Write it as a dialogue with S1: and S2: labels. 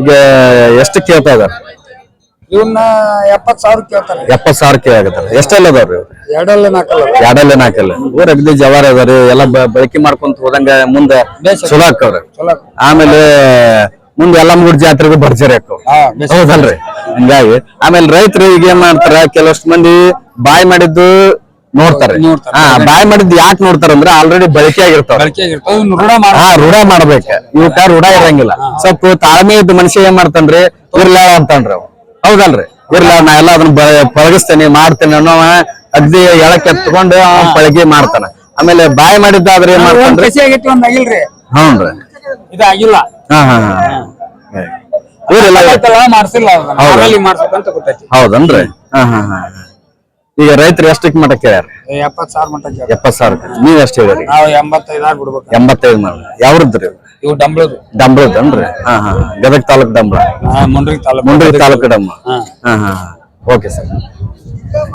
S1: ಈಗ ಎಷ್ಟು ಕೇಳ್ತಾ ಇದಾರೆ?
S2: ಇವನ್ನ 70,000 ಕೇಳ್ತಾರೆ.
S1: 70,000 ಕೇಳಾಕತ್ತಾರ. ಎಷ್ಟೆಲ್ಲ ಅದಾವ್ರಿ?
S2: ಎರಡಲ್ಲ
S1: ನಾಲ್ಕಲ್ಲ ಊರ್ ಅಗ್ದಿ ಜವಾರ ಅದಾರಿ. ಎಲ್ಲ ಬಳಕೆ ಮಾಡ್ಕೊಂತ ಹೋದಂಗ ಮುಂದ ಚಲೋ ಆಕ್ಕವ್ರಿ. ಆಮೇಲೆ ಮುಂದೆ ಎಲ್ಲಾ 3 ಜಾತ್ರೆಗೂ ಭರ್ಜರಿ ಆಕ್ಕವ್. ಹೌದಲ್ರಿ? ಹಿಂಗಾಗಿ ಆಮೇಲೆ ರೈತರು ಈಗ ಏನ್ ಮಾಡ್ತಾರ, ಕೆಲವಷ್ಟು ಮಂದಿ ಬಾಯ್ ಮಾಡಿದ್ದು ನೋಡ್ತಾರೆ. ಬಾಯ್ ಮಾಡಿದ್ದು ಯಾಕೆ ನೋಡ್ತಾರಂದ್ರ ಆಲ್ರೆಡಿ ಬಳಕೆ ಆಗಿರ್ತಾವ. ರೂಢ ಮಾಡ್ಬೇಕ. ಇವಕ್ಕ ರೂಢ ಇರಂಗಿಲ್ಲ. ಸ್ವಲ್ಪ ತಾಳ್ಮೆ ಇದ್ದ ಮನುಷ್ಯ ಏನ್ ಮಾಡ್ತಾನ್ರಿ, ಇರ್ಲ ಅಂತನ್ರಿ ಅವ್. ಹೌದಲ್ರಿ? ಇರ್ಲ ನಾ ಎಲ್ಲ ಅದನ್ನ ಪಳಗಿಸ್ತೇನೆ ಮಾಡ್ತೇನೆ ಅನ್ನೋ ಅಗ್ದಿ ಎಳಕ್ಕೆ ಎತ್ಕೊಂಡು ಪಳಗಿ ಮಾಡ್ತಾನ. ಆಮೇಲೆ ಬಾಯ್ ಮಾಡಿದ್ದಾದ್ರೆ ಏನ್ ಮಾಡ್ತಾನ್ರಿ? ಹ್ಞೂನ್ರಿ,
S2: ಇದಾಗಿಲ್ಲ.
S1: ಹೌದನ್ರಿ? ಈಗ ರೈತರು ಎಷ್ಟಕ್ಕೆ ಮಟ್ಟ ಕೇಳ್ಯಾರ?
S2: 70,000 ಮಟ್ಟ.
S1: 70,000. ನೀವ್ ಎಷ್ಟು ಹೇಳಿರಿ?
S2: 85,000 ಬಿಡ್ಬೇಕು.
S1: 85 ಮಾಡಿ. ಯಾವ್ರದ್ರಿ?
S2: ಇವು
S1: ಡಂಬ್ಳದನ್ರಿ? ಗದಗ ತಾಲೂಕ್ ಡಂಬ್ಳ.
S2: ಮುಂಡ್ರಿ
S1: ತಾಲೂಕ್ ಡಂಬ. Okay sir.